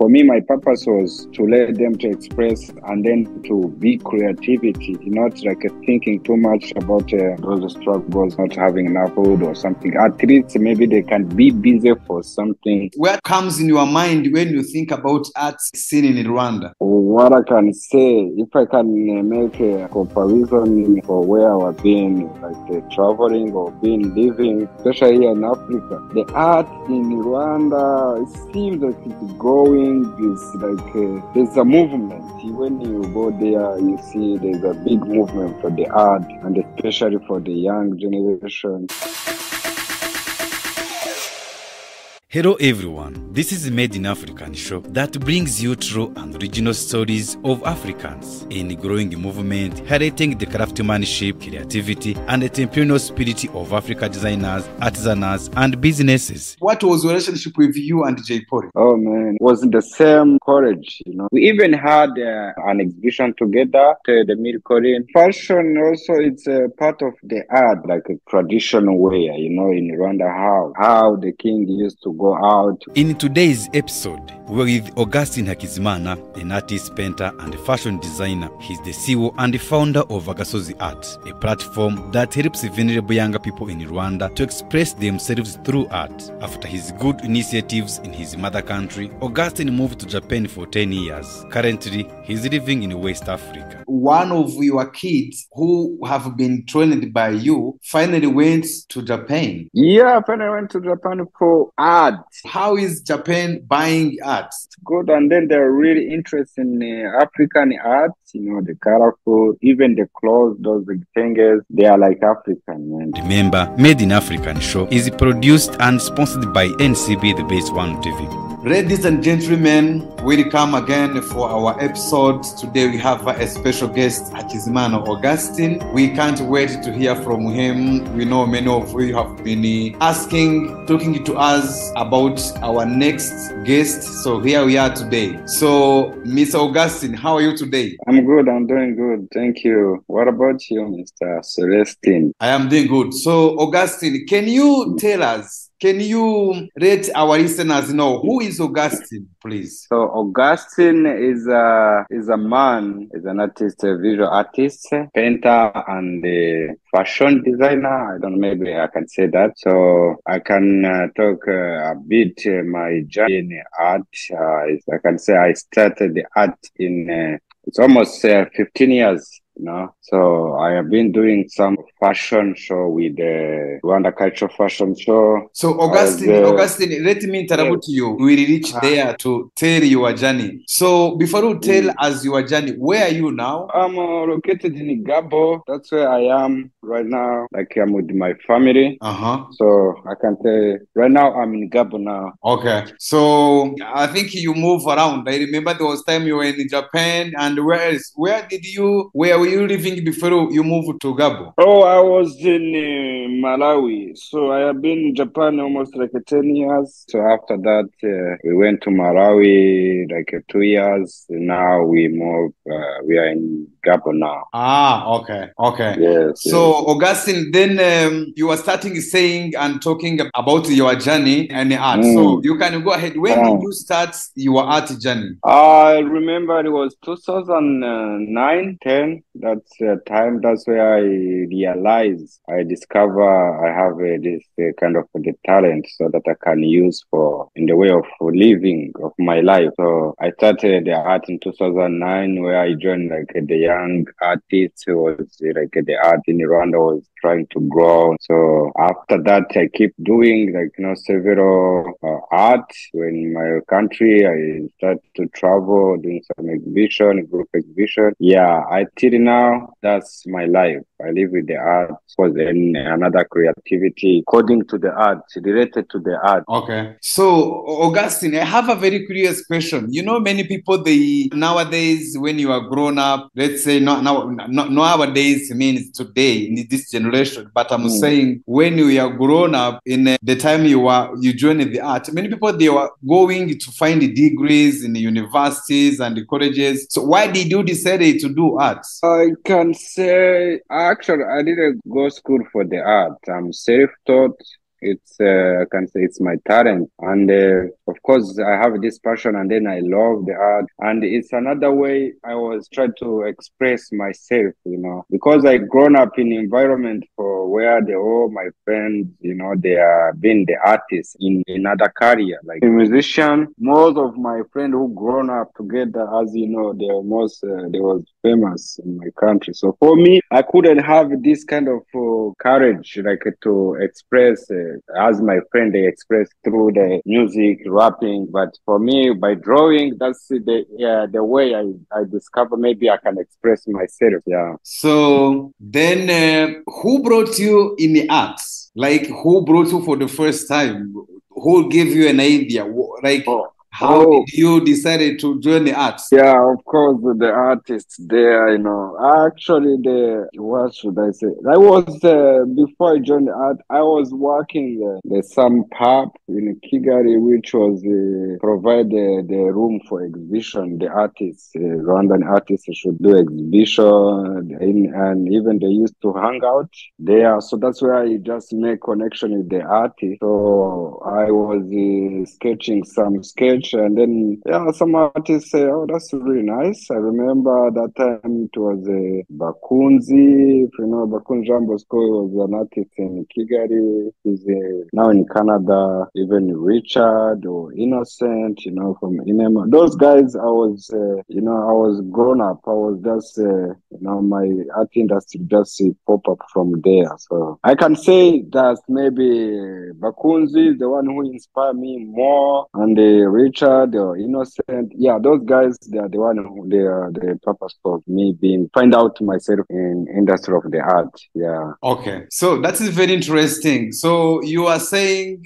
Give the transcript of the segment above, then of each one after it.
For me, my purpose was to let them to express and then to be creativity, not like thinking too much about those struggles, not having enough food or something. At least maybe they can be busy for something. What comes in your mind when you think about arts scene in Rwanda? What I can say, if I can make a comparison for where I've been, like traveling or been living, especially here in Africa, the art in Rwanda, it seems like it's growing. It's like there's a movement. When you go there, you see there's a big movement for the art, and especially for the young generation. Hello everyone, this is Made in African show that brings you true and original stories of Africans in a growing movement highlighting the craftsmanship, creativity and entrepreneurial spirit of African designers, artisans and businesses. What was your relationship with you and J. Pori? Oh man, it was the same courage, We even had an exhibition together, the Milkorin. Fashion also, it's a part of the art, like a traditional way, in Rwanda, how the king used to go out. In today's episode, we're with Augustin HAKIZIMANA, an artist, painter, and fashion designer. He's the CEO and the founder of Agasozi Arts, a platform that helps vulnerable younger people in Rwanda to express themselves through art. After his good initiatives in his mother country, Augustin moved to Japan for 10 years. Currently, he's living in West Africa. One of your kids who have been trained by you finally went to Japan. Yeah, I finally went to Japan for art. How is Japan buying art? It's good, and then they're really interested in African art, the colorful, even the clothes, those fingers, they are like African, man. Remember, Made in African show is produced and sponsored by NCB, the Base One TV. Ladies and gentlemen, welcome again for our episode. Today we have a special guest, HAKIZIMANA Augustin. We can't wait to hear from him. We know many of you have been talking to us about our next guest. So here we are today. So, Mr. Augustin, how are you today? I'm good. I'm doing good. Thank you. What about you, Mr. Celestine? I am doing good. So, Augustin, can you tell us, can you let our listeners know who is Augustin, please? So Augustin is a man, is an artist, a visual artist, painter, and a fashion designer. I don't know, maybe I can say that. So I can talk a bit my journey in art. I can say I started the art in it's almost 15 years. So I have been doing some fashion show with the Rwanda Cultural Fashion Show. So Augustin, let me interrupt you. We will reach there to tell your journey. So before you tell us your journey, where are you now? I'm located in Gabon. That's where I am right now. Like I'm with my family. So I can tell right now I'm in Gabon now. Okay. So I think you move around. I remember there was time you were in Japan, and where else? Where were you living before you moved to Gabon? Oh, I was in Malawi. So I have been in Japan almost like 10 years. So after that, we went to Malawi like 2 years. Now we moved. We are in Gabon now. Okay. Yes. So yes. Augustin, then you were starting saying and talking about your journey and art. So you can go ahead. When did you start your art journey? I remember it was 2009, 10. That's the time. That's where I realized, I discover I have this kind of the talent so that I can use for in the way of living of my life. So I started the art in 2009, where I joined like the young artists who was like the art in Rwanda was trying to grow. So after that, I keep doing several art in my country. I started to travel, doing some exhibition, group exhibition. Yeah, till now, that's my life. I live with the art, was another creativity according to the art, related to the art. Okay. So, Augustin, I have a very curious question. Many people, nowadays, when you are grown up, let's say not nowadays means today in this generation, but I'm saying when you are grown up in the time you joined the art, many people, they were going to find degrees in the universities and the colleges. So why did you decide to do art? I can say, actually, I didn't go school for the art. I'm self-taught. It's I can say it's my talent, and of course I have this passion, and then I love the art, and it's another way I was trying to express myself, because I grown up in environment for where all my friends, they are being the artists in other career, like a musician. Most of my friends who grown up together, as you know, they was famous in my country. So for me, I couldn't have this kind of courage, like to express as my friend they express through the music, rapping. But for me, by drawing, that's the way I discover maybe I can express myself. Yeah. So then, who brought you in the arts? Like, who brought you for the first time? Who gave you an idea? Like, how did you decide to join the arts? Yeah, of course, the artists there, Actually, what should I say? I was, before I joined the art, I was working the some pub in Kigali, which was provide the room for exhibition. The artists, Rwandan artists should do exhibition, and even they used to hang out there. So that's where I just make connection with the artist. So I was sketching some sketch, and then some artists say, "Oh, that's really nice." I remember that time it was Bakunzi. If you know Bakunzi Bosco, was an artist in Kigali. He's now in Canada. Even Richard or Innocent, from Inema. Those guys, I was, I was grown up. I was just, my art industry just pop up from there. So I can say that maybe Bakunzi is the one who inspired me more, and Richard or Innocent. Yeah, those guys, they are the one who they are the purpose of me find out myself in industry of the art. Yeah. Okay, so that is very interesting. So you are saying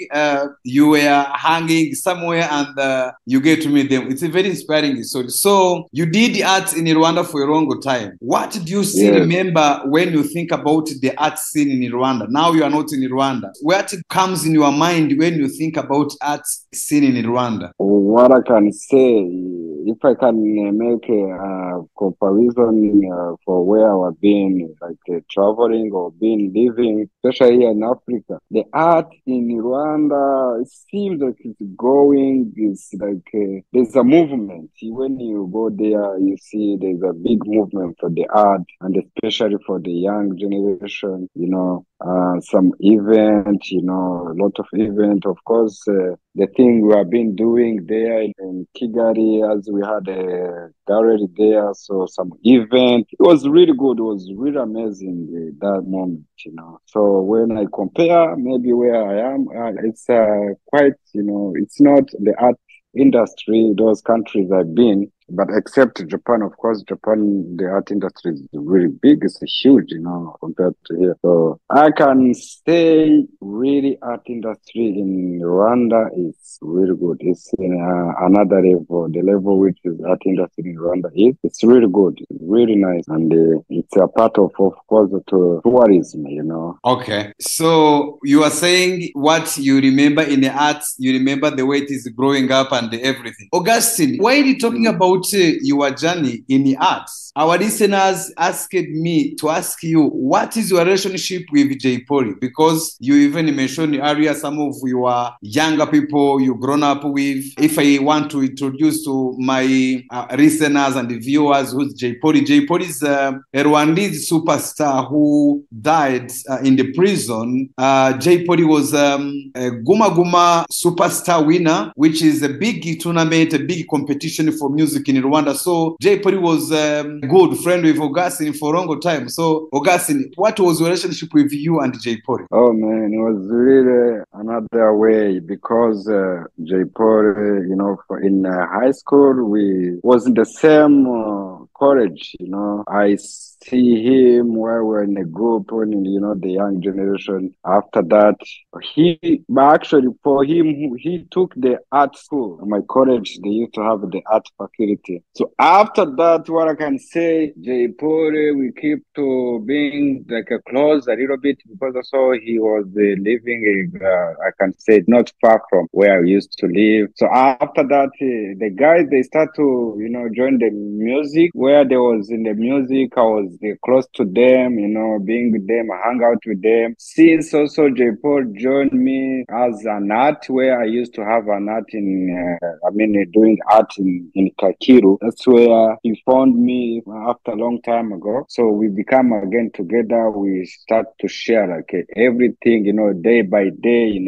you were hanging somewhere and you get to meet them. It's a very inspiring story. So you did art in Rwanda for a long time. What do you still remember when you think about the art scene in Rwanda? Now you are not in Rwanda. What comes in your mind when you think about art scene in Rwanda? What I can say, if I can make a comparison for where I have been, like traveling or been living, especially here in Africa, the art in Rwanda, it seems like it's growing. It's like there's a movement. When you go there, you see there's a big movement for the art, and especially for the young generation, some event, a lot of event. Of course, the thing we have been doing there in Kigali, as we had a gallery there, so some event. It was really good. It was really amazing that moment, So when I compare maybe where I am, it's quite, it's not the art industry, those countries I've been, but except Japan, of course. Japan, the art industry is really big. It's huge, compared to here. So I can say really art industry in Rwanda is really good. It's in another level. The level which is art industry in Rwanda it's really good. It's really nice. And it's a part of course, to tourism, Okay. So you are saying what you remember in the arts, you remember the way it is growing up and everything. Augustin, why are you talking about your journey in the arts? Our listeners asked me to ask you, what is your relationship with J. Polly? Because you even mentioned earlier some of your younger people you grown up with. If I want to introduce to my listeners and the viewers who's J. Polly. J. Polly is a Rwandese superstar who died in the prison. J. Polly was a Guma Guma superstar winner, which is a big tournament, a big competition for music in Rwanda. So J. Polly was a good friend with Augustin for a long time. So Augustin, what was your relationship with you and J. Polly? Oh man, it was really another way, because J. Polly, in high school we was in the same college. I see him while we're in a group when the young generation. After that, actually for him, he took the art school. My college, they used to have the art faculty. So after that, what I can say, J. Polly, we keep to being like a close a little bit, because also he was living, I can say, not far from where I used to live. So after that, the guys, they start to, join the music. Where there was in the music, I was was close to them, being with them, hang out with them. Since also J. Paul joined me as an art, where I used to have an art doing art in Kakiru. That's where he found me after a long time ago. So we become again together. We start to share everything, day by day,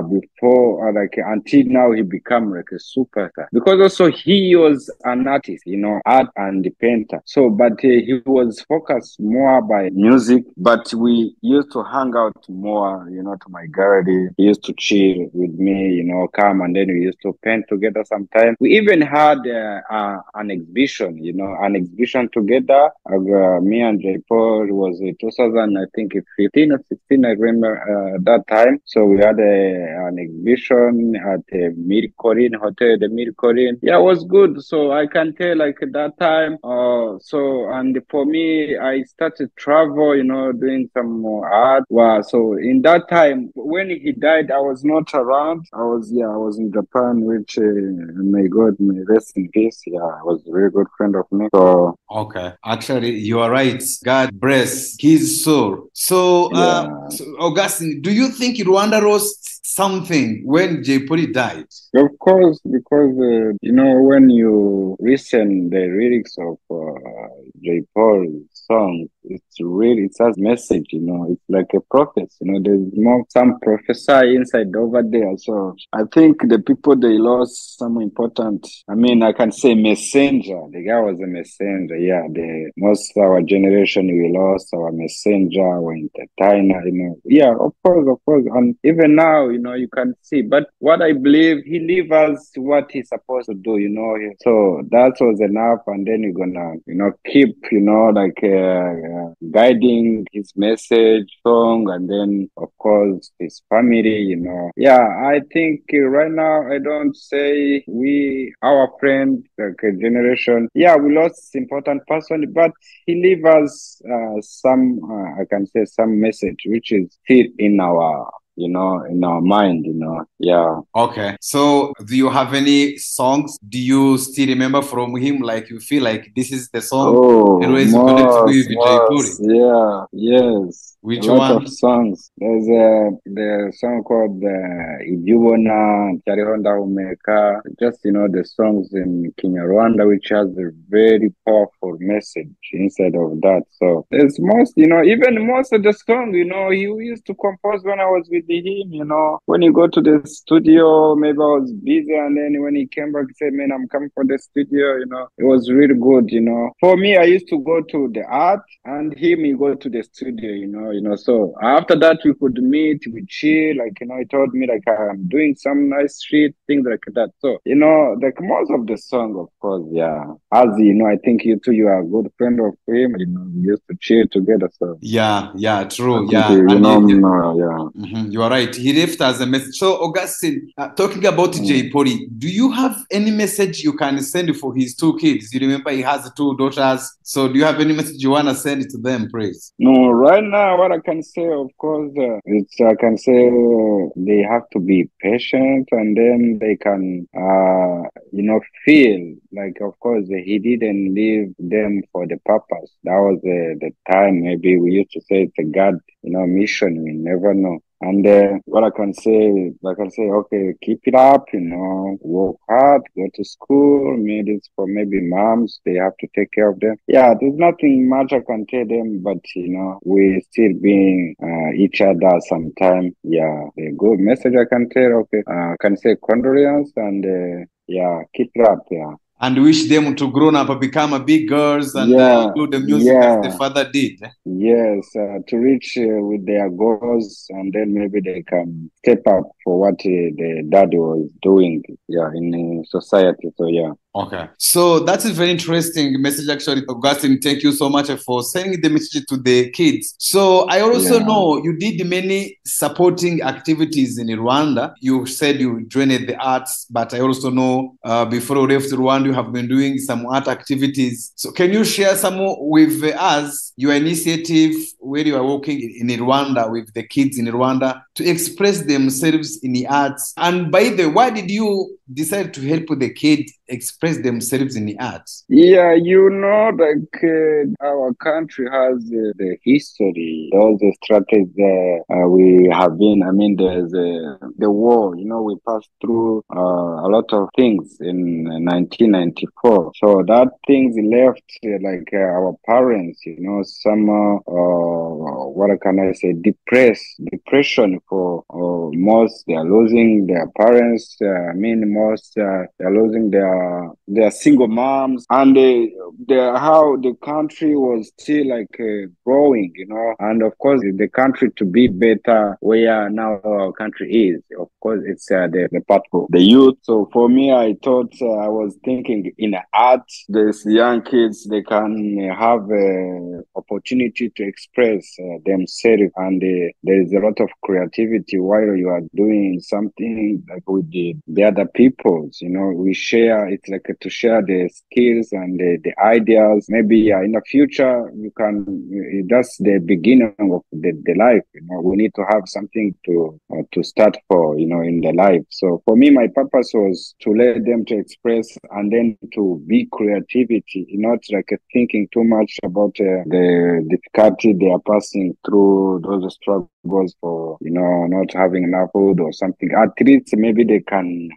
before until now he become like a superstar. Because also he was an artist, art and the painter. So, but he was focused more by music, but we used to hang out more, to my gallery. He used to chill with me, come, and then we used to paint together sometimes. We even had an exhibition, an exhibition together. Me and J. Paul, it was 2015 or 16, I remember that time. So we had an exhibition at the Mircorin Hotel, the Mircorin. Yeah, it was good. So I can tell that time. And for me, I started travel, doing some more art. Wow. So in that time, when he died, I was not around. I was in Japan, which may God may rest in peace. Yeah, I was a very good friend of me. So okay, actually, you are right. God bless his soul. So, Augustine, do you think Rwanda lost something when J. Paul died? Of course, because when you listen the lyrics of J. Paul's song, it has message. It's like a prophet. There's more some prophesy inside over there. So I think the people they lost some important. I can say messenger. The guy was a messenger. Yeah, most of our generation we lost our messenger, our entertainer. Yeah, of course, and even now, you can see. But what I believe, he leave us what he's supposed to do. So that was enough, and then you're gonna, keep, guiding his message, song, and then of course his family. Yeah, I think right now I don't say our friend generation. Yeah, we lost important person, but he leave us some I can say some message which is still in our in our mind, yeah. Okay. So do you have any songs? Do you still remember from him? Like you feel like this is the song always connect with J. Paul? Yeah, yes. Which a lot one? of songs. There's the song called Ibyubona, Cyarihonda Humeka, just the songs in Rwanda, which has a very powerful message inside of that. So there's most, even most of the song, he used to compose when I was with him, when you go to the studio, maybe I was busy, and then when he came back, he said, man, I'm coming for the studio, it was really good, For me, I used to go to the art, and him, he go to the studio, so after that, we could meet, we chill, he told me, I'm doing some nice shit, things like that. So, most of the song, of course, yeah. As I think you two, you are a good friend of him, we used to chill together, so. Yeah, true, yeah. You are right. He left us a message. So, Augustine, talking about J. Paul, do you have any message you can send for his two kids? You remember he has 2 daughters. So, do you have any message you want to send to them, please? No, right now, what I can say, of course, I can say they have to be patient, and then they can, feel like, of course, he didn't leave them for the purpose. That was the time. Maybe we used to say it's a God, mission. We never know. And what I can say, okay, keep it up, work hard, go to school. Maybe it's for maybe moms, they have to take care of them. Yeah, there's nothing much I can tell them, but, we still being each other sometime. Yeah, the good message I can tell, okay, I can say condolence and, yeah, keep it up, yeah. And wish them to grow up and become a big girls and do the music as the father did. Yes, to reach with their goals, and then maybe they can step up for what the dad was doing, in society. So, yeah. Okay. So that's a very interesting message, actually, Augustine. Thank you so much for sending the message to the kids. So I also know you did many supporting activities in Rwanda. You said you joined the arts, but I also know before you left Rwanda, you have been doing some art activities. So can you share some with us, your initiative where you are working in Rwanda with the kids in Rwanda to express themselves in the arts? And by the way, why did you decided to help the kid express themselves in the arts? Yeah, our country has the history, all the strategies we have been. I mean, there's the war. We passed through a lot of things in 1994. So that things left our parents. Some what can I say? Depression for most. They are losing their parents. Most they are losing their single moms, and how the country was still growing, and of course the country to be better where now our country is. Of course, it's the part of the youth. So for me, I thought I was thinking in art, these young kids, they can have opportunity to express themselves, and there is a lot of creativity while you are doing something with the other peoples. We share. It's to share the skills and the ideas. Maybe in the future you can. That's the beginning of the life. We need to have something to start for. In the life. So for me, my purpose was to let them to express and then to be creativity, not thinking too much about the difficulty they are passing through, those struggles for not having enough food or something. At least maybe they can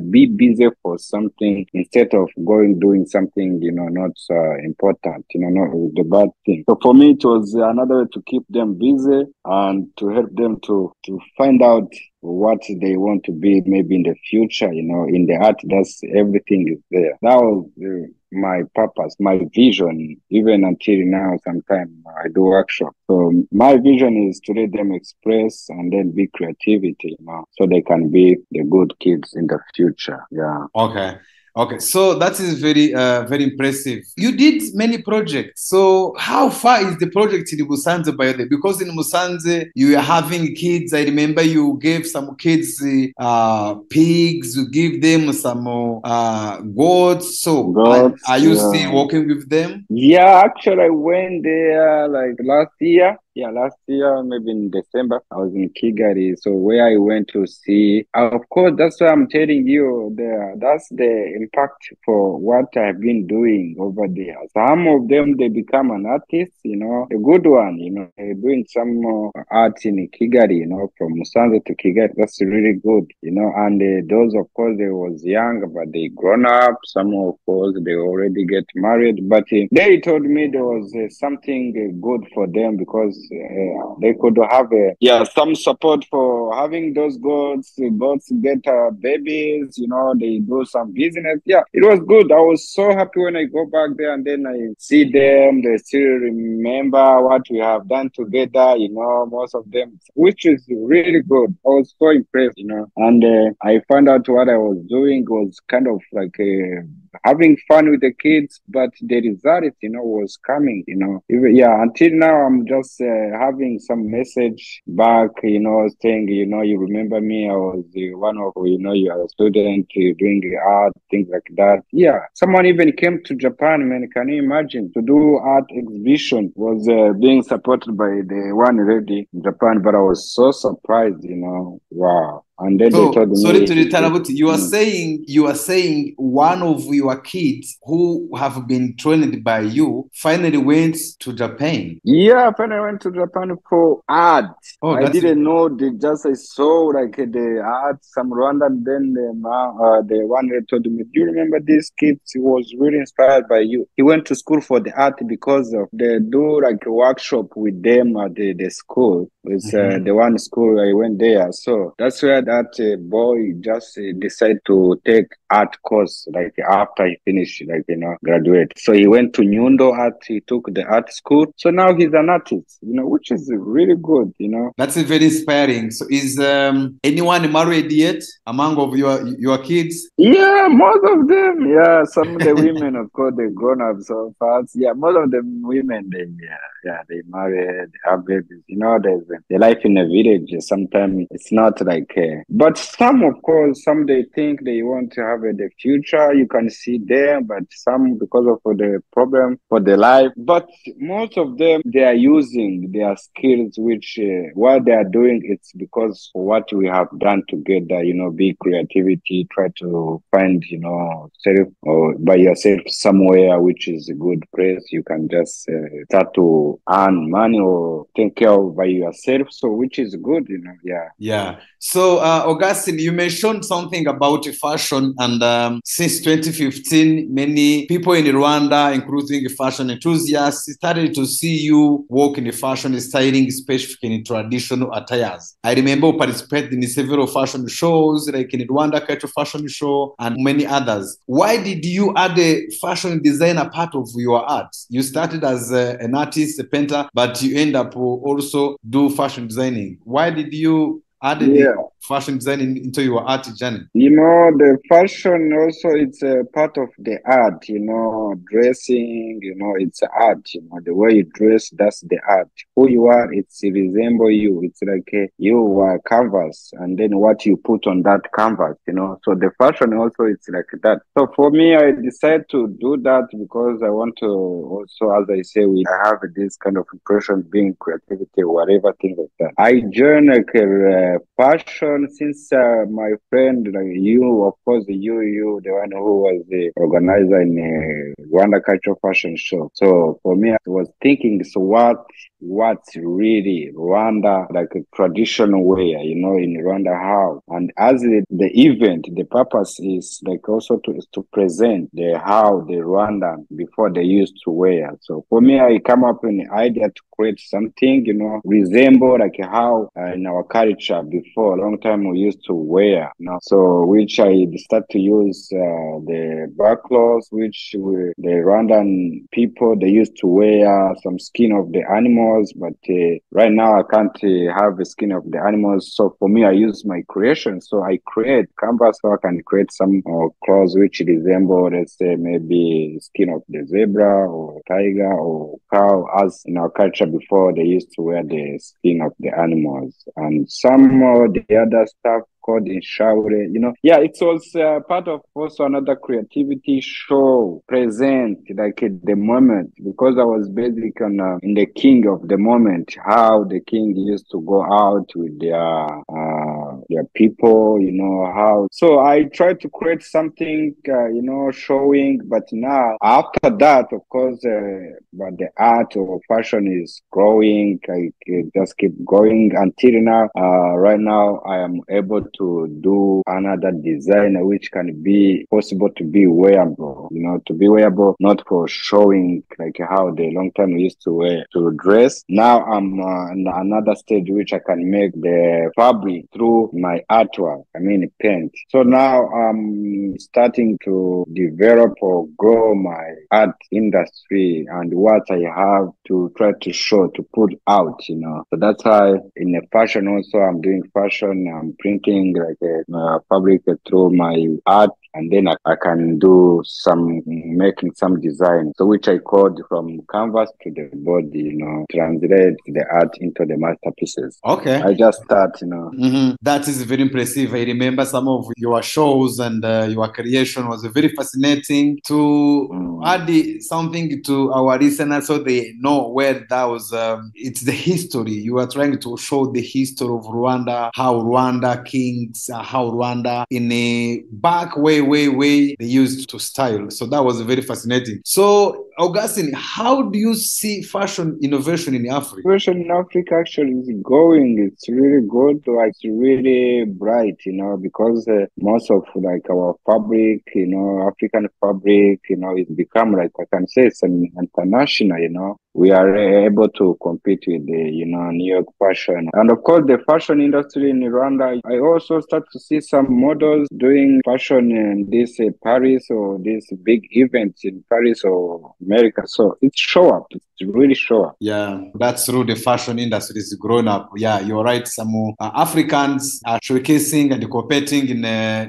be busy for something instead of doing something not important, not the bad thing. So for me, it was another way to keep them busy and to help them to find out what they want to be maybe in the future. In the art, that's everything is there. That was my purpose, my vision. Even until now, sometimes I do workshop. So my vision is to let them express and then be creativity, so they can be the good kids in the future. Yeah. Okay, so that is very, very impressive. You did many projects. So how far is the project in Musanze by the way? Because in Musanze, you are having kids. I remember you gave some kids pigs, you give them some goats. So are you still working with them? Yeah, actually, I went there last year. Yeah, last year, maybe in December, I was in Kigali. So where I went to see, of course, that's why I'm telling you, that's the impact for what I've been doing over there. Some of them, they become an artist, a good one, doing some art in Kigali, from Musanze to Kigali. That's really good, and those, of course, they was young, but they grown up. Some, of course, they already get married. But they told me there was something good for them because they could have some support for having those goats. Goats get babies, they do some business. Yeah, it was good. I was so happy when I go back there and then I see them. They still remember what we have done together, most of them, which is really good. I was so impressed, and I found out what I was doing was kind of having fun with the kids, but the result, was coming, until now, I'm just having some message back, saying, you remember me, I was one of, you are a student doing art, things like that. Yeah, someone even came to Japan, man, can you imagine, to do art exhibition, was being supported by the one lady in Japan, but I was so surprised, wow. And then they told me, sorry to interrupt. You are saying one of your kids who have been trained by you finally went to Japan. Yeah, finally went to Japan for art. I didn't know. I saw the art, some Rwandan. Then the one that told me, "Do you remember this kid? He was really inspired by you. He went to school for the art because of they do a workshop with them at the school. It's the one school I went there. So that's where that boy just decided to take art course after he finished graduate. So he went to Nyundo Art. He took the art school. So now he's an artist, which is really good, That's very inspiring. So is anyone married yet among of your kids? Yeah, most of them. Yeah, some of the women, of course, they grown up so fast. Yeah, most of the women, they married, they have babies. There's the life in a village. Sometimes it's not But some, of course, some they think they want to have the future. You can see them, but some because of the problem for the life. But most of them, they are using their skills, which what they are doing, it's because for what we have done together, be creativity, try to find, self or by yourself somewhere, which is a good place. You can just start to earn money or take care of by yourself. So, which is good, yeah. Yeah. So, Augustin, you mentioned something about fashion, and since 2015, many people in Rwanda, including fashion enthusiasts, started to see you work in the fashion styling, specifically in traditional attires. I remember participating in several fashion shows, like in the Rwanda Cultural Fashion Show and many others. Why did you add a fashion designer part of your art? You started as an artist, a painter, but you end up also do fashion designing. Why did you add the fashion design into your art journey? The fashion also, it's a part of the art, dressing, it's art, the way you dress, that's the art. Who you are, it's resemble you. It's like you are canvas, and then what you put on that canvas, So the fashion also, it's like that. So for me, I decided to do that because I want to also, as I say, I have this kind of impression, being creativity, whatever, things like that. I joined like fashion since my friend, like you, of course, you, the one who was the organizer in Rwanda Cultural Fashion Show. So for me, I was thinking, so what's really Rwanda, like a traditional wear, in Rwanda, how? And as the event, the purpose is like also to present how the Rwandan before they used to wear. So for me, I come up with an idea to create something, resemble like how in our culture before, a long time we used to wear, So which I start to use the back clothes, which the Rwandan people, they used to wear some skin of the animals, but right now I can't have the skin of the animals. So for me, I use my creation. So I create canvas, so I can create some clothes which resemble, let's say, maybe skin of the zebra or tiger or cow, as in our culture before they used to wear the skin of the animals. And some of the other stuff called in Shaure, it's also part of also another creativity show, present like the moment, because I was basic on in the king of the moment, how the king used to go out with their people, how. So I tried to create something, showing, but now after that, of course, but the art or fashion is growing, just keep going until now. Right now, I am able to do another design which can be possible to be wearable, to be wearable, not for showing like how the long time we used to wear to dress. Now I'm in another stage which I can make the fabric through my artwork, paint. So now I'm starting to develop or grow my art industry and what I have to try to show, to put out, So that's why in the fashion also, I'm doing fashion, I'm printing like a fabric through my art, and then I can do making some design, so which I code from canvas to the body, translate the art into the masterpieces. Okay. I just start, That is very impressive. I remember some of your shows, and your creation was very fascinating. To add something to our listeners so they know where that was, it's the history. You are trying to show the history of Rwanda, how Rwanda kings, how Rwanda in a back way, they used to style. So that was very fascinating. So, Augustin, how do you see fashion innovation in Africa? Fashion in Africa actually is going. It's really good. Like, it's really bright, because most of like our fabric, African fabric, it's become like, I can say, it's an international, we are able to compete with the, New York fashion. And of course, the fashion industry in Rwanda, I also start to see some models doing fashion in this Paris or these big events in Paris or America. So it's show up. It's really sure. Yeah, that's true. The fashion industry is grown up. Yeah, you're right. Some Africans are showcasing and competing in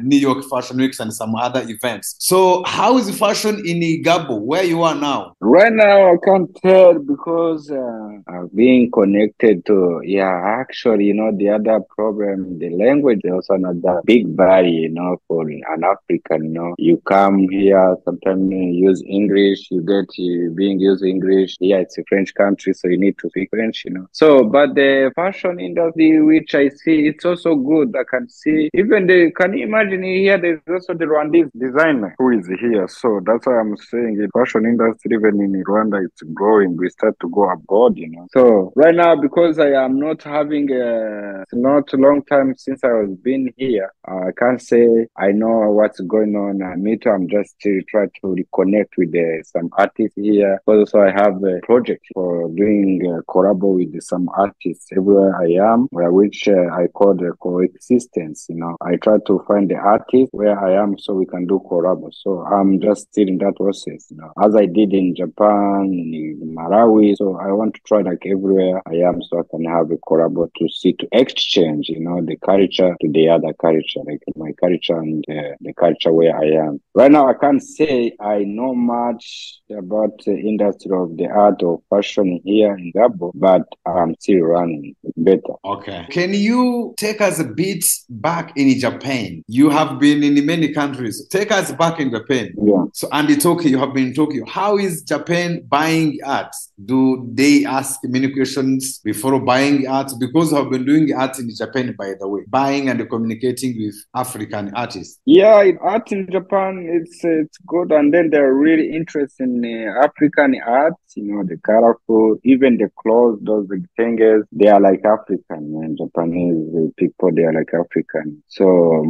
New York Fashion Weeks and some other events. So, how is the fashion in Gabon, where you are now? Right now, I can't tell because I've been connected to, actually, the other problem, the language is also another big barrier, for an African, You come here, sometimes you use English, you get being used English. Yeah, it's a French country, so you need to speak French, So, but the fashion industry, which I see, it's also good. I can see, even can you imagine here, there's also the Rwandese designer who is here. So that's why I'm saying the fashion industry, even in Rwanda, it's growing. We start to go abroad, So right now, because I am not having it's not a long time since I was been here, I can't say I know what's going on. Me too, I'm just try to reconnect with some artists here. Also, I have a project for doing collab with some artists everywhere I am, which I call the coexistence. I try to find the artist where I am so we can do collab. So I'm just still in that process, as I did in Japan, in Malawi. So I want to try like everywhere I am so I can have a collab to exchange, the culture to the other culture, like my culture and the culture where I am. Right now, I can't say I know much about the industry of the art or fashion here in Gabon, but I'm still running better. Okay. Can you take us a bit back in Japan? You have been in many countries. Take us back in Japan. Yeah. So, and Tokyo, you have been in Tokyo. How is Japan buying art? Do they ask many questions before buying art? Because I've been doing art in Japan, by the way, buying and communicating with African artists. Yeah, art in Japan, it's good. And then they're really interested in African art, the colorful, even the clothes, those things, they are like African, man. Japanese people, they are like African. So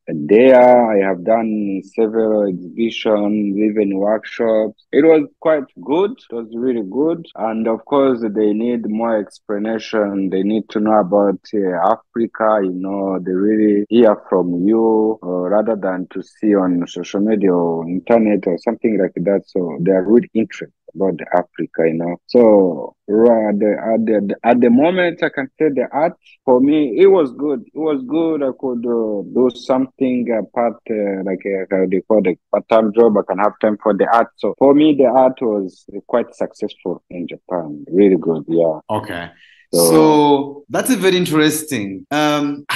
there I have done several exhibitions, even workshops. It was quite good. It was really good. And of course, they need more explanation. They need to know about Africa, they really hear from you rather than to see on social media or internet or something like that. So they are really interested about Africa, So at the moment, I can say the art for me, it was good. It was good. I could do something apart, how they call it, part-time job. I can have time for the art. So for me, the art was quite successful in Japan. Really good. Yeah. Okay. So that's very interesting. Then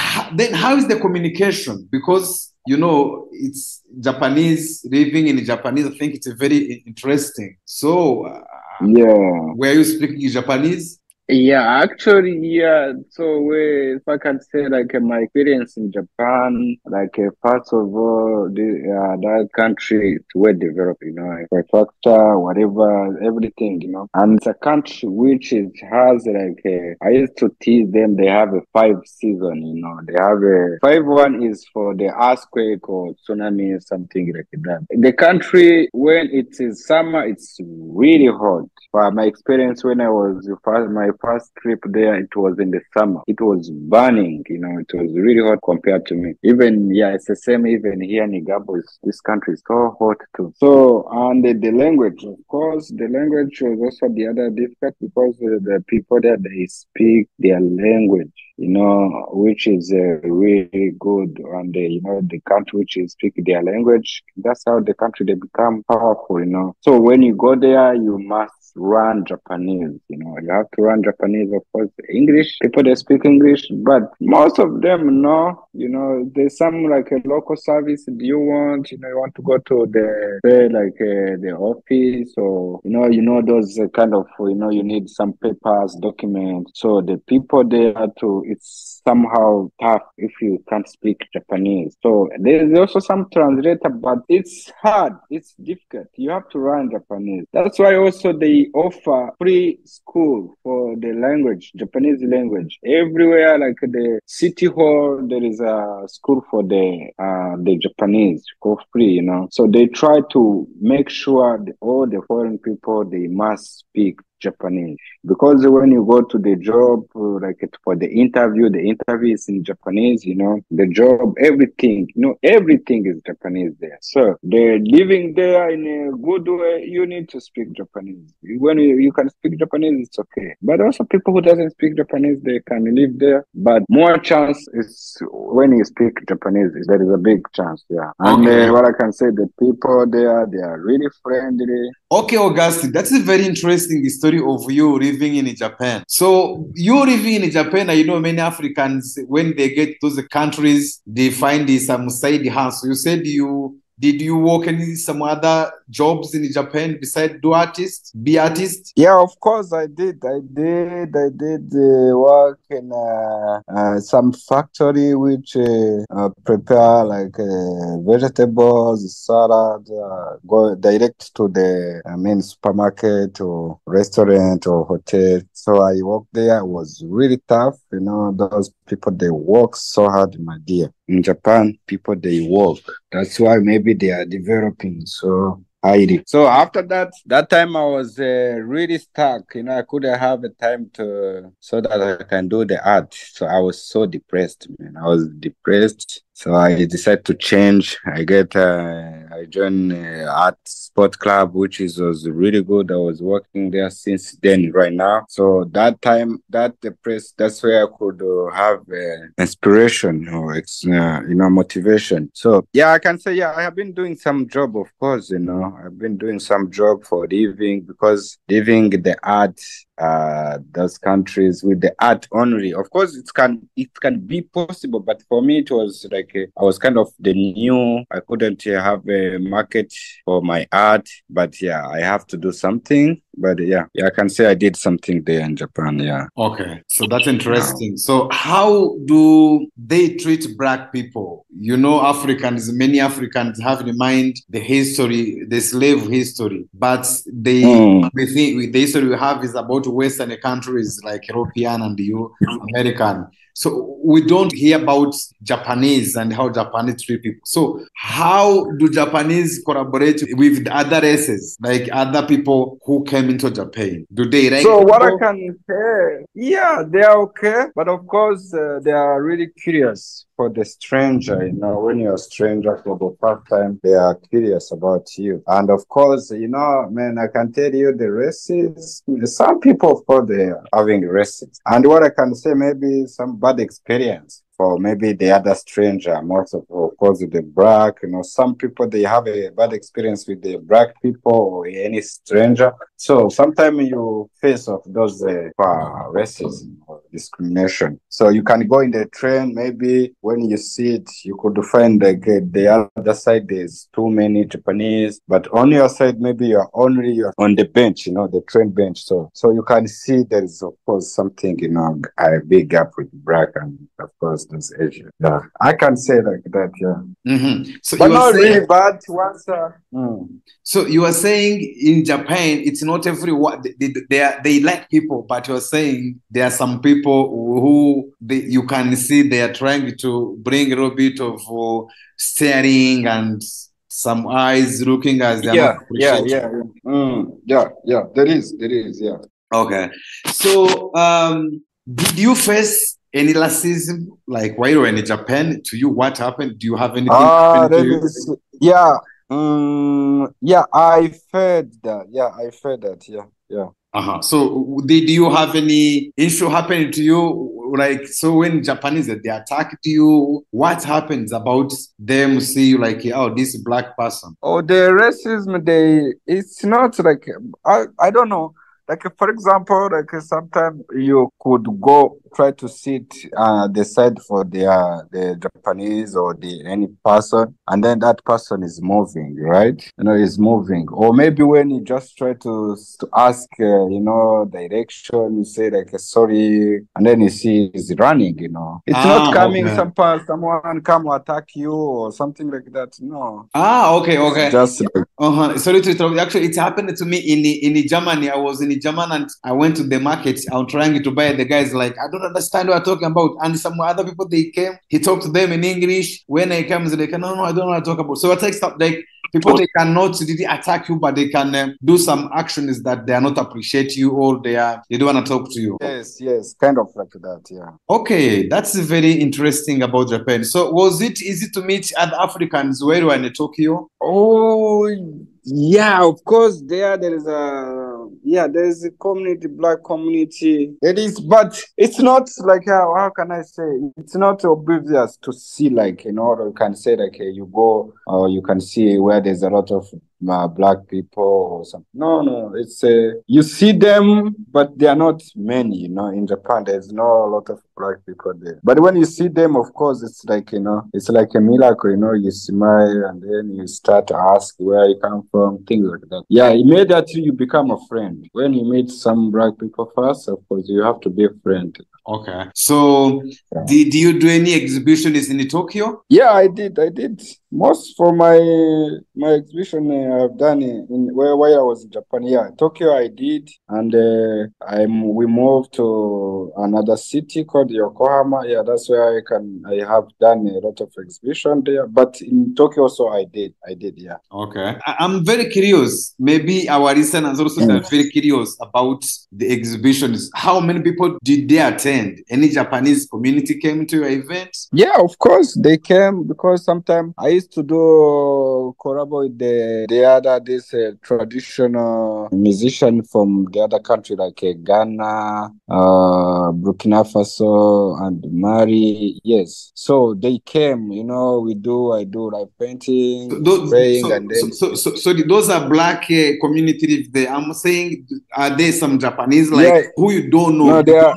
how is the communication? Because it's Japanese, living in Japanese. I think it's very interesting. So, were you speaking Japanese? Yeah, actually, yeah. So, if I can say, my experience in Japan, first of all, that country is well developed, infrastructure, whatever, everything, And it's a country which has, I used to tease them, they have a 5 season, They have a 5-1 is for the earthquake or tsunami or something like that. The country, when it is summer, it's really hot. But my experience when I was my first trip there, it was in the summer. It was burning, it was really hot compared to me. Even, it's the same even here in Gabon. This country is so hot too. So, and the language, of course, the language was also the other difficult because the people there, they speak their language, which is really good. And, the country which is speak their language, that's how the country, they become powerful, So when you go there, you must run Japanese, you have to run Japanese, of course, English, people they speak English, but most of them, there's some like a local service. Do you want, you want to go to the office or, those kind of, you need some papers, documents. So the people there it's somehow tough if you can't speak Japanese. So there's also some translator, but it's hard. It's difficult. You have to run Japanese. That's why also they offer free school for the language, Japanese language. Everywhere, like the city hall, there is a school for the Japanese for free, So they try to make sure all the foreign people, they must speak Japanese, because when you go to the job, for the interview interviews in Japanese, the job, everything, everything is Japanese there. So they're living there in a good way. You need to speak Japanese. When you can speak Japanese, it's okay. But also people who doesn't speak Japanese, they can live there. But more chance is when you speak Japanese, there is a big chance, yeah. And what I can say, the people there, they are really friendly. Okay, Augustin, that's a very interesting story of you living in Japan. So you living in Japan, many Africans, when they get to the countries, they find some side hustle. You said did you work in some other jobs in Japan besides be artist? Yeah, of course I did. I did work in some factory which prepare like vegetables, salad, go direct to the supermarket or restaurant or hotel. So I worked there. It was really tough. Those people, they work so hard, my dear. In Japan, people, they work. That's why maybe they are developing so highly. So after that time I was really stuck. I couldn't have a time so that I can do the art. So I was so depressed, man. I was depressed. So I decided to change. I joined art sport club, which was really good. I was working there since then, right now. So that time, that's where I could have inspiration or motivation. So yeah, I can say, yeah, I have been doing some job, of course. I've been doing some job for living, because living the art, those countries with the art only. Of course, it can be possible, but for me it was like I was kind of the new. I couldn't have a market for my art, but yeah, I have to do something. But yeah, I can say I did something there in Japan. Yeah. Okay, so that's interesting. So how do they treat Black people? Many Africans have in mind the history, the slave history, but they think the history we have is about Western countries like European and American. So we don't hear about Japanese and how Japanese treat people. So how do Japanese collaborate with the other races, like other people who came into Japan? Do they like So what I can say, yeah, they are okay. But of course, they are really curious for the stranger. When you're a stranger for the first time, they are curious about you. And of course, man, I can tell you the races, some people, of course, they are having races. And what I can say, maybe some bad experience for maybe the other stranger, most of course, the Black, some people, they have a bad experience with the Black people or any stranger. So sometimes you face of those racism or discrimination. So you can go in the train, maybe when you see it, you could find the other side, there's too many Japanese, but on your side, maybe you're on the bench, the train bench. So you can see there is, of course, something, a big gap with Black and, of course, those Asian. Yeah, I can say like that, yeah. Mm-hmm. So but not really bad once. So you are saying in Japan, it's not everyone, they like people, but you're saying there are some people who you can see they are trying to bring a little bit of staring and some eyes looking as they are yeah. There is, yeah. Okay. So did you face any racism, like while you were in Japan? To you, what happened? Do you have anything happen to you? Yeah. I felt that. Yeah. So did you have any issue happening to you? Like, so when Japanese, they attacked you, what happens about them see you like, oh, this Black person? Oh, the racism, it's not like, I don't know. Like, for example, like sometimes you could go try to sit the side for the Japanese or any person, and then that person is moving, right? Is moving. Or maybe when you just try to ask, direction, you say like, sorry, and then you see he's running, It's not coming, okay. Someone come attack you or something like that, no. Okay. It's just like, sorry to interrupt. Actually, it happened to me in Germany. I was in Germany and I went to the market. I was trying to buy. The guy's like, I don't understand what you're talking about. And some other people, they came. He talked to them in English. When I came, they like, no, I don't know what to talk about. So I take stuff like, people they cannot really attack you, but they can do some actions that they are not appreciate you or they don't want to talk to you. Yes, kind of like that, yeah. Okay, that's very interesting about Japan. So was it easy to meet other Africans where you were in Tokyo? Oh, yeah, of course. There is a community, black community. It is, but it's not like how can I say? It's not obvious to see, like, or you can say like you go or you can see where there's a lot of black people or something. No, it's you see them, but they are not many. In Japan, there's not a lot of black people there. But when you see them, of course, it's like it's like a miracle. You smile and then you start to ask where you come from, things like that. Yeah, immediately you become a friend. When you meet some black people first, of course, you have to be a friend. Okay. So, did you do any exhibitions in Tokyo? Yeah, I did. Most for my exhibition I've done while I was in Japan. Yeah, Tokyo I did, and we moved to another city called Yokohama. Yeah, that's where I have done a lot of exhibition there. But in Tokyo also I did. Yeah. Okay. I'm very curious. Maybe our listeners also are very curious about the exhibitions. How many people did they attend? Any Japanese community came to your event? Yeah, of course they came, because sometimes I used to do collaborate with this traditional musician from the other country like Ghana, Burkina Faso, and Mali. Yes, so they came. I do like painting, spraying, and then. So those are black community there. I'm saying, are there some Japanese who you don't know? No, they are.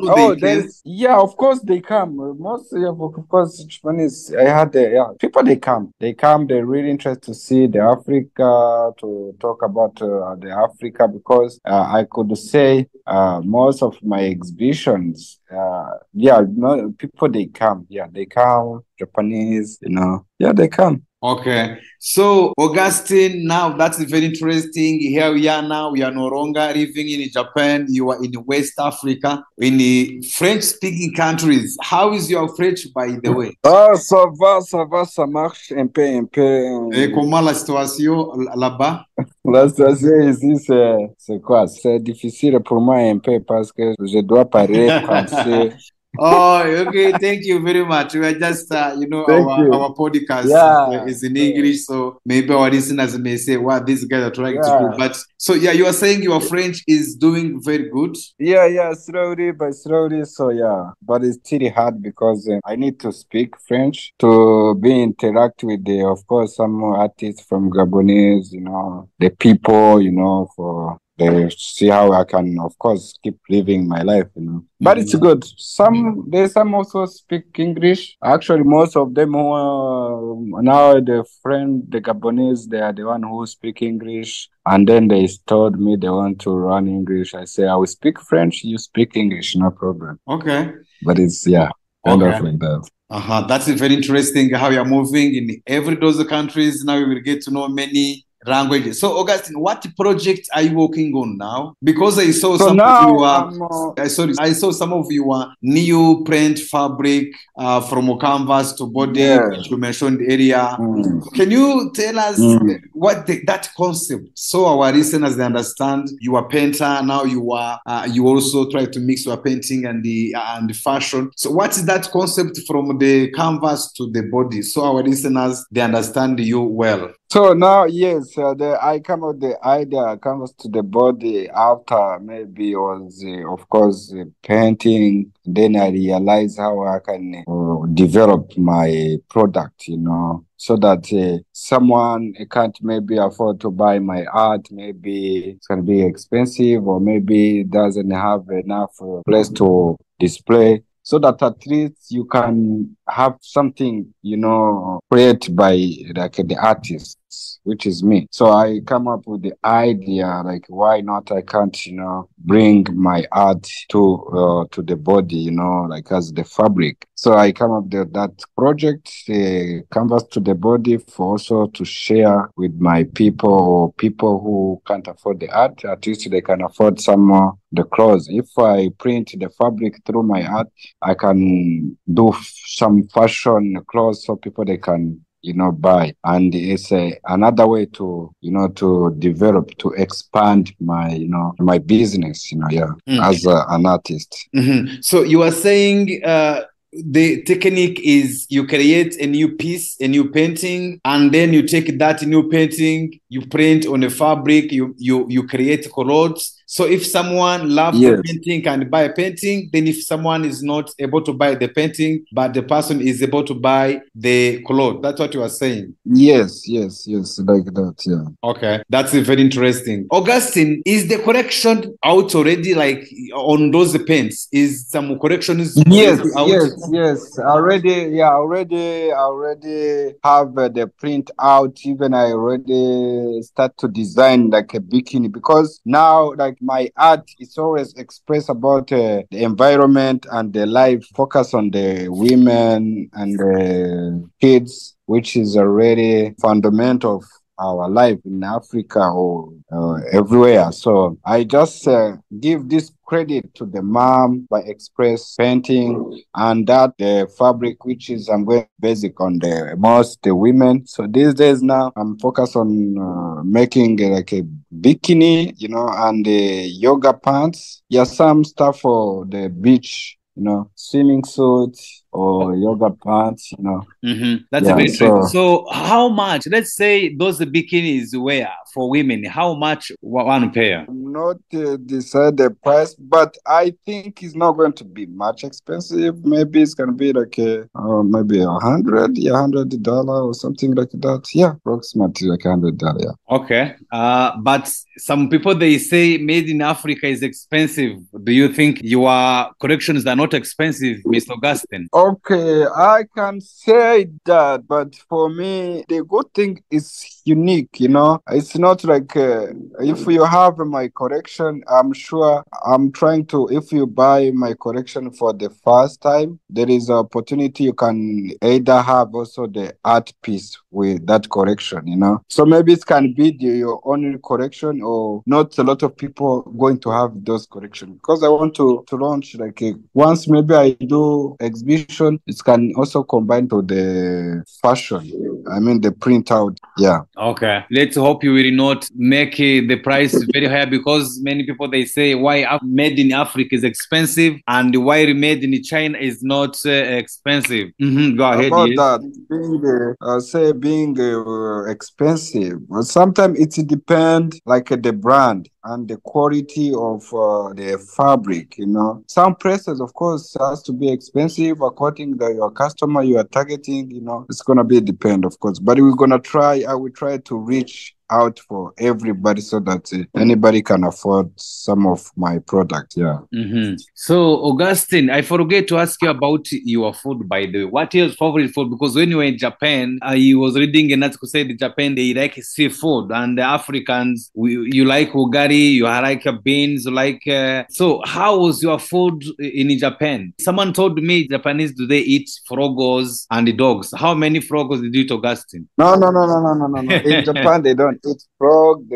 Yeah, of course they come. Of course, Japanese. I had people. They come. They're really interested to see the Africa, to talk about the Africa, because I could say most of my exhibitions. People they come. Yeah, they come. Japanese. Yeah, they come. Okay, so Augustin, now that's very interesting. Here we are now. We are no longer living in Japan. You are in West Africa, in the French-speaking countries. How is your French, by the way? Ça marche un peu. Et comment la situation là-bas? La situation ici, c'est quoi? C'est difficile pour moi un peu parce que je dois parler français. Oh, okay. Thank you very much. We are just, our podcast is in English, so maybe our listeners may say, "What these guys are trying to do." But so, you are saying your French is doing very good. Yeah, slowly by slowly. So but it's still hard because I need to speak French to interact with of course, some artists from Gabonese. The people. For. They see how I can, of course, keep living my life, But it's good. Some also speak English. Actually, most of them now the Gabonese, they are the one who speak English. And then they told me they want to learn English. I say, I will speak French, you speak English, no problem. Okay. But it's, kind of like that. That's very interesting how you're moving in every those countries. Now you will get to know many languages. So, Augustin, what project are you working on now? Because I saw I saw some of your new print fabric from canvas to body, which you mentioned earlier. Can you tell us what that concept, so our listeners they understand? You are a painter now. You also try to mix your painting and the fashion. So, what is that concept from the canvas to the body, so our listeners they understand you well? So now, yes, I come up the idea comes to the body after maybe was, of course, painting. Then I realize how I can develop my product, so that someone can't maybe afford to buy my art. Maybe it's going to be expensive, or maybe doesn't have enough place to display. So that at least you can have something, created by the artists, which is me. So I come up with the idea, like, why not I can't, bring my art to the body, like as the fabric. So I come up with that project, canvas to the body, for also to share with my people, or people who can't afford the art. At least they can afford some the clothes. If I print the fabric through my art, I can do some fashion clothes so people they can buy. And it's another way to, to develop, to expand my, my business, as an artist. So you are saying the technique is you create a new piece, a new painting, and then you take that new painting, you print on a fabric, you create clothes. So if someone loves the painting and buy a painting, then if someone is not able to buy the painting, but the person is able to buy the cloth, that's what you are saying. Yes, like that, yeah. Okay, that's very interesting. Augustin, is the correction out already, like on those paints? Is some corrections Yes, out? yes. Already have the print out. Even I already start to design like a bikini, because now like my art is always express about the environment and the life, focus on the women and the kids, which is already fundamental of our life in Africa or everywhere. So I just give this credit to the mom by express painting, and that the fabric, which is I'm going basic on the women. So these days now I'm focused on making like a bikini, and the yoga pants. Yeah, some stuff for the beach, swimming suits or yoga pants, That's a very interesting. So how much, let's say those bikinis wear for women, how much one pair? Not decide the price, but I think it's not going to be much expensive. Maybe it's going to be like maybe $100 or something like that. Yeah, approximately like $100. Yeah. Okay. But some people, they say made in Africa is expensive. Do you think your corrections are not expensive, Mr. Augustin? Okay, I can say that, but for me, the good thing is unique, It's not like if you have my correction, I'm sure I'm trying to, if you buy my correction for the first time, there is an opportunity you can either have also the art piece with that correction, So maybe it can be your only correction, or not a lot of people going to have those corrections, because I want to launch like once maybe I do exhibition, it can also combine to the fashion. I mean the printout. Yeah. Okay. Let's hope you will not make the price very high, because many people, they say why made in Africa is expensive and why made in China is not expensive. Go ahead. About that being expensive, but sometimes it depends like the brand and the quality of the fabric, Some places, of course, has to be expensive according to your customer you are targeting, It's going to be depend, of course. But I will try to reach out for everybody so that anybody can afford some of my product. Yeah. So Augustin, I forget to ask you about your food, by the way. What is your favorite food? Because when you were in Japan, I was reading an article said in Japan they like seafood, and the Africans, you like ugari, you like beans, so how was your food in Japan? Someone told me Japanese, do they eat frogos and dogs? How many frogos did you eat, Augustin? No. In Japan, they don't eat frog.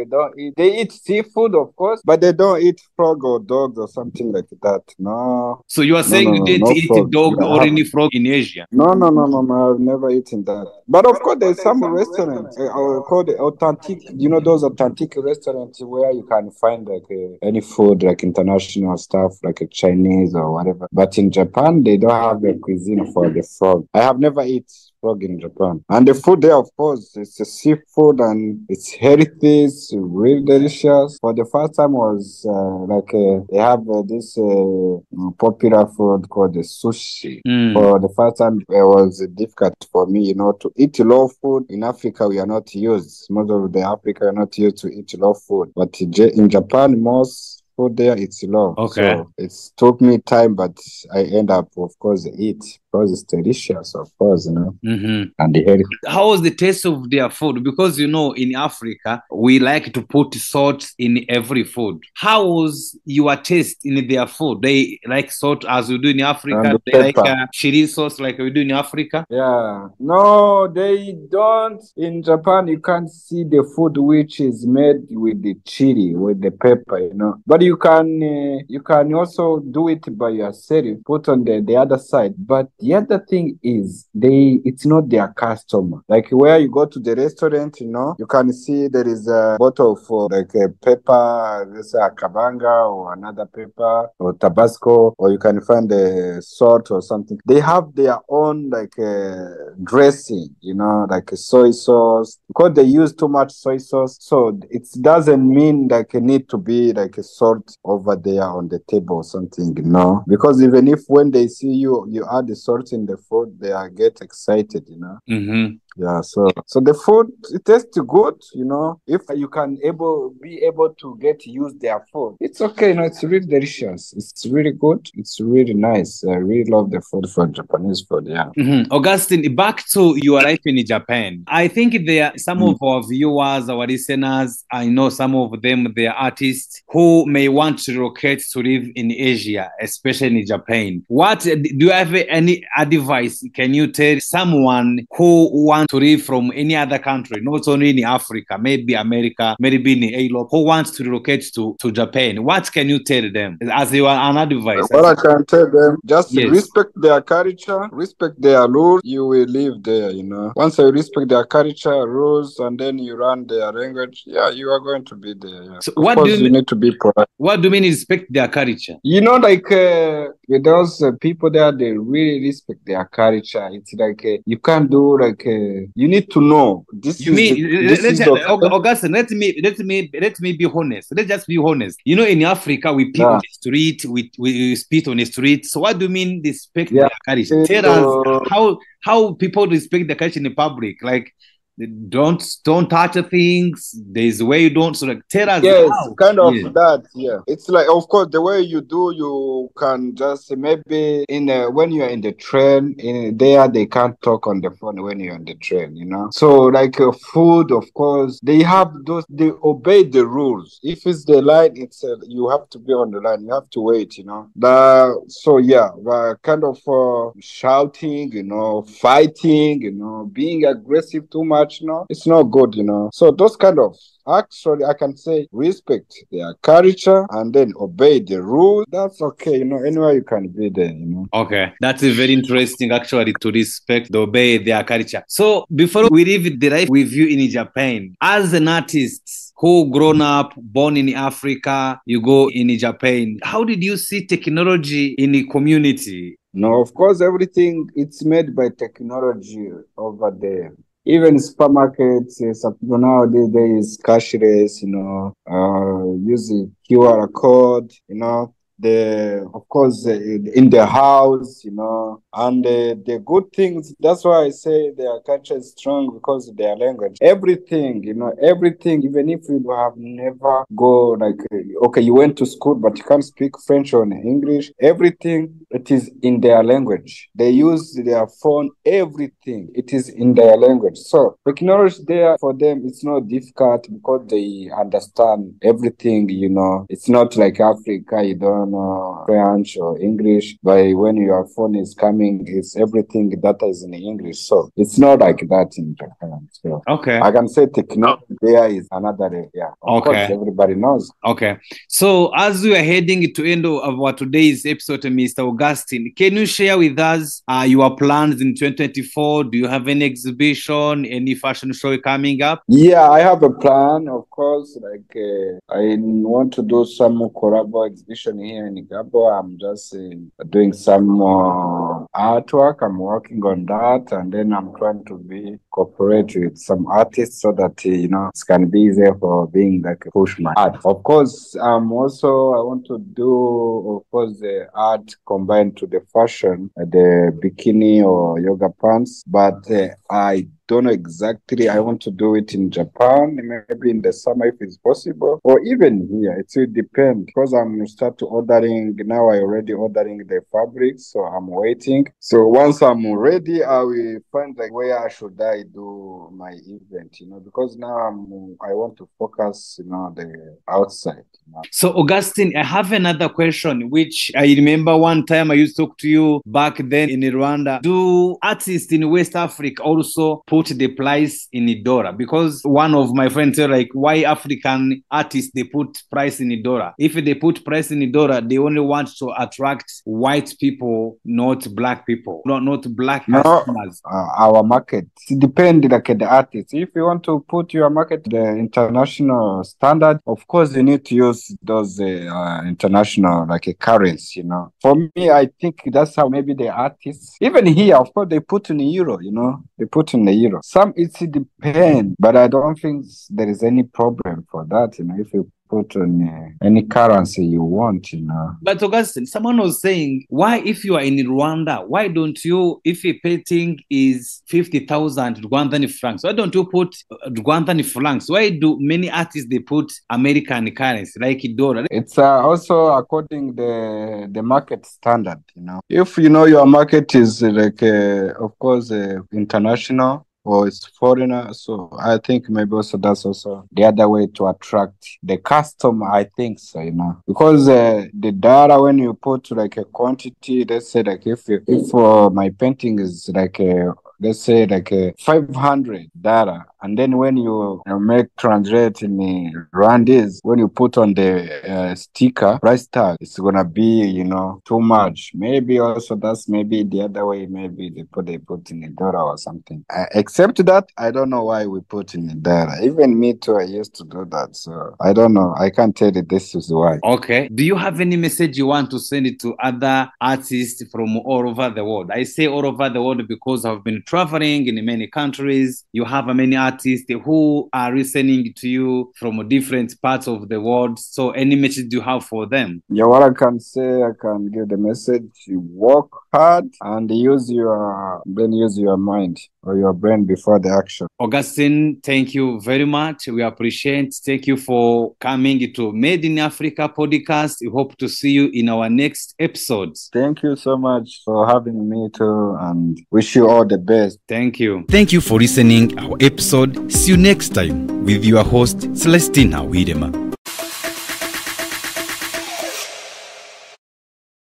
They eat seafood, of course, but they don't eat frog or dogs or something like that. No. So you are saying you didn't eat frog. Dog or any frog in Asia? No. I've never eaten that. But of course, there's some restaurants called authentic. Those authentic restaurants where you can find like any food, like international stuff, like a Chinese or whatever. But in Japan, they don't have a cuisine for the frog. I have never eaten frog in Japan. And the food there, of course, it's a seafood and it's healthy, it's really delicious. For the first time was they have this popular food called the sushi. For the first time, it was difficult for me, to eat raw food. In Africa, we are not used. Most of the Africa are not used to eat raw food. But in Japan, most food there, it's raw. Okay. So it took me time, but I end up, of course, eat. Because it's delicious, of course, and the healthy. How was the taste of their food? Because in Africa we like to put salt in every food. How was your taste in their food? They like salt as we do in Africa. They like chili sauce like we do in Africa. Yeah, no, they don't. In Japan, you can't see the food which is made with the chili, with the pepper, But you can also do it by yourself. Put on the other side, but the other thing is it's not their customer. Like where you go to the restaurant, you can see there is a bottle for like a pepper, let's say a kabanga or another pepper or Tabasco, or you can find a salt or something. They have their own like dressing, like a soy sauce, because they use too much soy sauce. So it doesn't mean like it need to be like a salt over there on the table or something, because even if when they see you add the salt in the food, they get excited, Mm-hmm. Yeah, so the food, it tastes good, if you can be able to use their food, it's okay, it's really delicious, it's really good, it's really nice. I really love the food for Japanese food, yeah. Mm-hmm. Augustine, back to your life in Japan. I think there are some of our viewers, our listeners, I know some of them, they are artists who may want to relocate to live in Asia, especially in Japan. Do you have any advice? Can you tell someone who wants to live from any other country, not only in Africa, maybe America, maybe in Europe, who wants to relocate to Japan? What can you tell them as you are an advice? What I can tell them, just Yes. respect their culture, respect their rules, you will live there, Once you respect their culture, rules, and then you learn their language, yeah, you are going to be there. Yeah. So of course, you need to be polite. What do you mean respect their culture? Like with those people there, they really respect their culture. It's like you can't do like you need to know this. Augustine, let me be honest. Let's just be honest. In Africa, we pee on the street, we spit on the street. So what do you mean respect their culture? Tell us how people respect the culture in public. Like, don't touch things. There's a way you don't. So like, tell us. Yes, kind of that. Yeah, it's like, of course, the way you do, you can just maybe when you're in the train, they can't talk on the phone when you're on the train. So like food, of course, they obey the rules. If it's the line, you have to be on the line. You have to wait. So yeah, kind of shouting, fighting, being aggressive too much. It's not good, So those kind of, actually, I can say respect their culture and then obey the rules. That's okay, anywhere you can be there, Okay, that's very interesting, actually, to respect, obey their culture. So before we live the life with you in Japan, as an artist who grown up, born in Africa, you go in Japan, how did you see technology in the community? No, of course, everything, it's made by technology over there. Even supermarkets, some people nowadays, there is cashless, using QR code, of course, in the house, and the good things. That's why I say their culture is strong, because of their language. Everything, everything, even if you have never go like, okay, you went to school, but you can't speak French or English, everything, it is in their language. They use their phone, everything, it is in their language. So technology there for them, it's not difficult, because they understand everything, It's not like Africa, you don't know French or English, but when your phone is coming, it's everything data is in English. So it's not like that in Japan. So okay, I can say technology there is another area. Of course, everybody knows. Okay. So as we are heading to end of our today's episode, Mr. Augustine, can you share with us your plans in 2024? Do you have any exhibition, any fashion show coming up? Yeah, I have a plan, of course. Like I want to do some collabo exhibition here in Gabon. I'm just doing some artwork. I'm working on that, and then I'm trying to cooperate with some artists so that it can be easier for being like a push my art. Of course, I want to do, of course, the art combined to the fashion, the bikini or yoga pants, but I don't know exactly. I want to do it in Japan, maybe in the summer if it's possible, or even here. It will depend, because I'm start ordering now. I already ordering the fabrics, so I'm waiting. So once I'm ready, I will find like where should I I do my event, because now I want to focus, the outside. So, Augustine, I have another question, which I remember one time I used to talk to you back then in Rwanda. Do artists in West Africa also put the price in the dollar? Because one of my friends said, like, why African artists, they put price in the dollar? If they put price in the dollar, they only want to attract white people, not black people, not black customers. Our market, it depends like the artist. If you want to put your market the international standard, of course you need to use those international like a currency. For me, I think that's how maybe the artists, even here, of course, they put in euro. They put in the euro. Some it depends, but I don't think there is any problem for that. If you put on any currency you want, But Augustine, someone was saying, why if you are in Rwanda, why don't you, if a painting is 50,000 Rwandan francs, why don't you put Rwandan francs? Why do many artists, they put American currency, like dollar? It's also according the market standard, If your market is like, of course, international, or it's foreigner, so I think maybe also that's also the other way to attract the customer. I think so, because the data, when you put like a quantity, let's say like if my painting is like let's say like $500, and then when you make translate in Rwandese, when you put on the sticker price tag, it's gonna be too much. Maybe also that's maybe the other way. Maybe they put in a dollar or something. Except that, I don't know why we put in a dollar. Even me too, I used to do that. So I don't know. I can't tell you this is why. Okay. Do you have any message you want to send it to other artists from all over the world? I say all over the world because I've been traveling in many countries. You have many artists who are listening to you from different parts of the world. So any message do you have for them? Yeah, what I can say, I can give the message: you work hard and use your mind or your brain before the action. Augustine, thank you very much. We appreciate. Thank you for coming to Made in Africa podcast. We hope to see you in our next episodes. Thank you so much for having me too, and wish you all the best. Thank you. Thank you for listening our episode. See you next time with your host Celestina Widema.